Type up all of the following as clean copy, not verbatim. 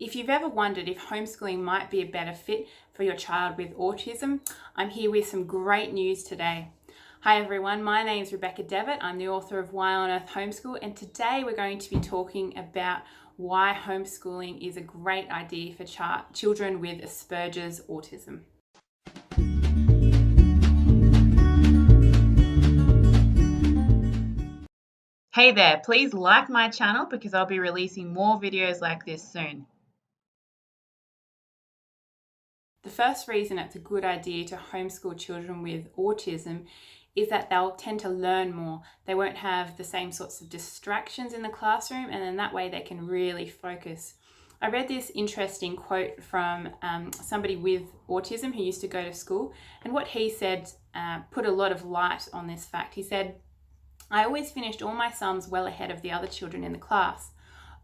If you've ever wondered if homeschooling might be a better fit for your child with autism, I'm here with some great news today. Hi everyone, my name is Rebecca Devitt. I'm the author of Why on Earth Homeschool, and today we're going to be talking about why homeschooling is a great idea for children with Asperger's autism. Hey there, please like my channel because I'll be releasing more videos like this soon. The first reason it's a good idea to homeschool children with autism is that they'll tend to learn more. They won't have the same sorts of distractions in the classroom, and then that way they can really focus. I read this interesting quote from somebody with autism who used to go to school, and what he said put a lot of light on this fact. He said, "I always finished all my sums well ahead of the other children in the class.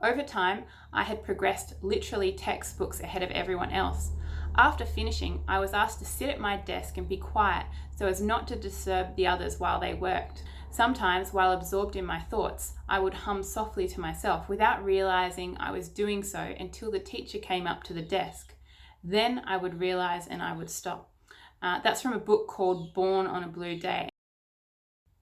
Over time, I had progressed literally textbooks ahead of everyone else. After finishing, I was asked to sit at my desk and be quiet so as not to disturb the others while they worked. Sometimes, while absorbed in my thoughts, I would hum softly to myself without realizing I was doing so until the teacher came up to the desk. Then I would realize and I would stop." That's from a book called Born on a Blue Day.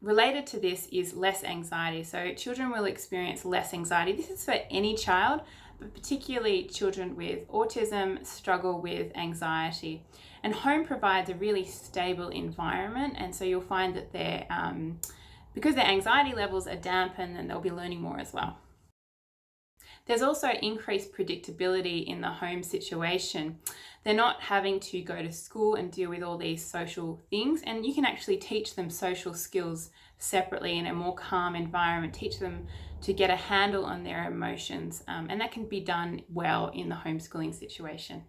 Related to this is less anxiety. So children will experience less anxiety. This is for any child, but particularly children with autism struggle with anxiety. And home provides a really stable environment, and so you'll find that because their anxiety levels are dampened, then they'll be learning more as well. There's also increased predictability in the home situation. They're not having to go to school and deal with all these social things, and you can actually teach them social skills separately in a more calm environment, teach them to get a handle on their emotions, and that can be done well in the homeschooling situation.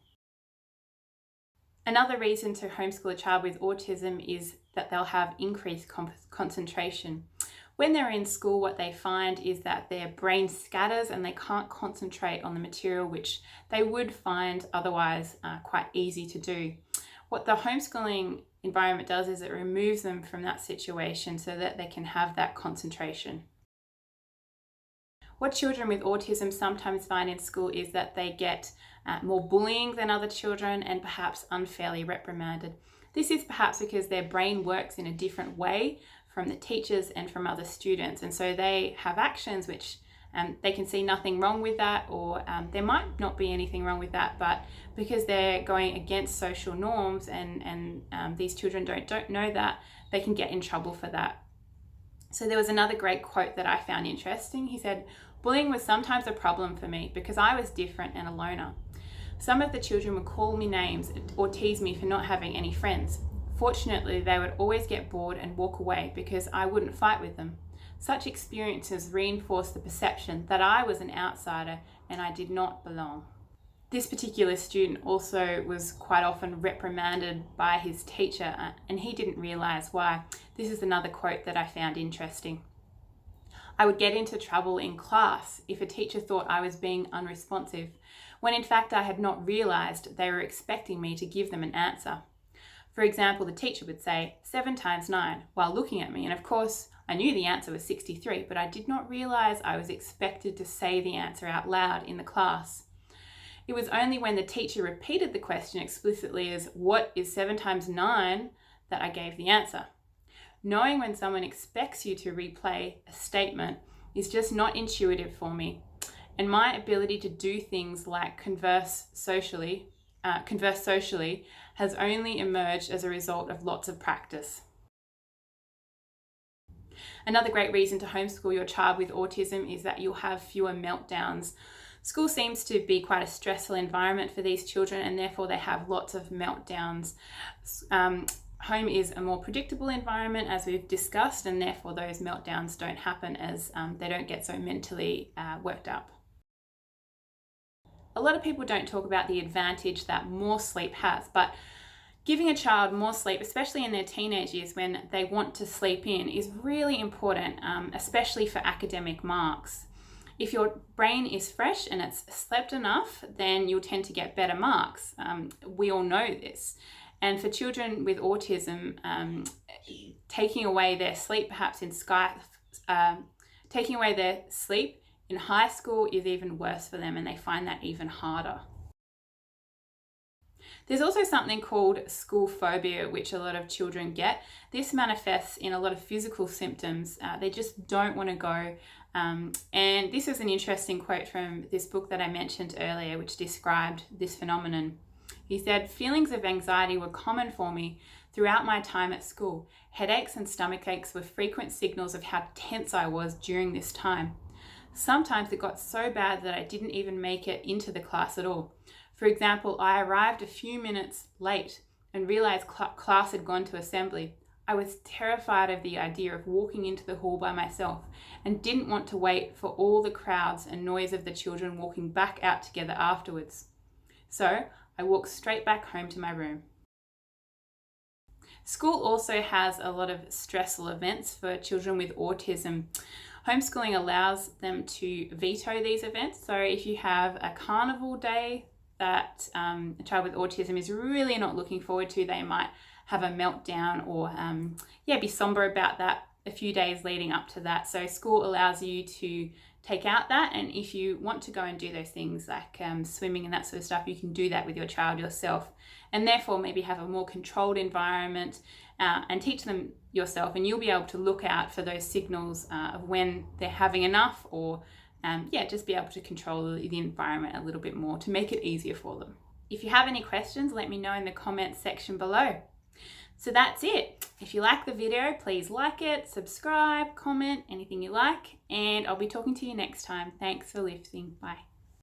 Another reason to homeschool a child with autism is that they'll have increased concentration. When they're in school, what they find is that their brain scatters and they can't concentrate on the material, which they would find otherwise quite easy to do. What the homeschooling environment does is it removes them from that situation so that they can have that concentration. What children with autism sometimes find in school is that they get more bullying than other children and perhaps unfairly reprimanded. This is perhaps because their brain works in a different way from the teachers and from other students, and so they have actions which they can see nothing wrong with that, or there might not be anything wrong with that, but because they're going against social norms and these children don't know that, they can get in trouble for that. So there was another great quote that I found interesting. He said, "Bullying was sometimes a problem for me because I was different and a loner. Some of the children would call me names or tease me for not having any friends. Fortunately, they would always get bored and walk away because I wouldn't fight with them. Such experiences reinforced the perception that I was an outsider and I did not belong." This particular student also was quite often reprimanded by his teacher, and he didn't realize why. This is another quote that I found interesting. "I would get into trouble in class if a teacher thought I was being unresponsive, when in fact I had not realized they were expecting me to give them an answer. For example, the teacher would say 7 times 9 while looking at me, and of course I knew the answer was 63, but I did not realize I was expected to say the answer out loud in the class. It was only when the teacher repeated the question explicitly as 'what is 7 times 9 that I gave the answer. Knowing when someone expects you to replay a statement is just not intuitive for me, and my ability to do things like converse socially has only emerged as a result of lots of practice." Another great reason to homeschool your child with autism is that you'll have fewer meltdowns. School seems to be quite a stressful environment for these children, and therefore they have lots of meltdowns. Home is a more predictable environment, as we've discussed, and therefore those meltdowns don't happen as they don't get so mentally worked up. A lot of people don't talk about the advantage that more sleep has, but giving a child more sleep, especially in their teenage years when they want to sleep in, is really important, especially for academic marks. If your brain is fresh and it's slept enough, then you'll tend to get better marks. We all know this. And for children with autism, taking away their sleep, perhaps taking away their sleep in high school is even worse for them, and they find that even harder. There's also something called school phobia, which a lot of children get. This manifests in a lot of physical symptoms. They just don't want to go. And this is an interesting quote from this book that I mentioned earlier, which described this phenomenon. He said, "Feelings of anxiety were common for me throughout my time at school. Headaches and stomach aches were frequent signals of how tense I was during this time. Sometimes it got so bad that I didn't even make it into the class at all. For example, I arrived a few minutes late and realized class had gone to assembly. I was terrified of the idea of walking into the hall by myself and didn't want to wait for all the crowds and noise of the children walking back out together afterwards. So I walked straight back home to my room." School also has a lot of stressful events for children with autism. Homeschooling allows them to veto these events. So if you have a carnival day that a child with autism is really not looking forward to, they might have a meltdown or be somber about that a few days leading up to that. So school allows you to take out that, and if you want to go and do those things like swimming and that sort of stuff, you can do that with your child yourself, and therefore maybe have a more controlled environment and teach them yourself, and you'll be able to look out for those signals of when they're having enough, or just be able to control the environment a little bit more to make it easier for them. If you have any questions, let me know in the comments section below. So that's it. If you like the video, please like it, subscribe, comment, anything you like, and I'll be talking to you next time. Thanks for listening. Bye.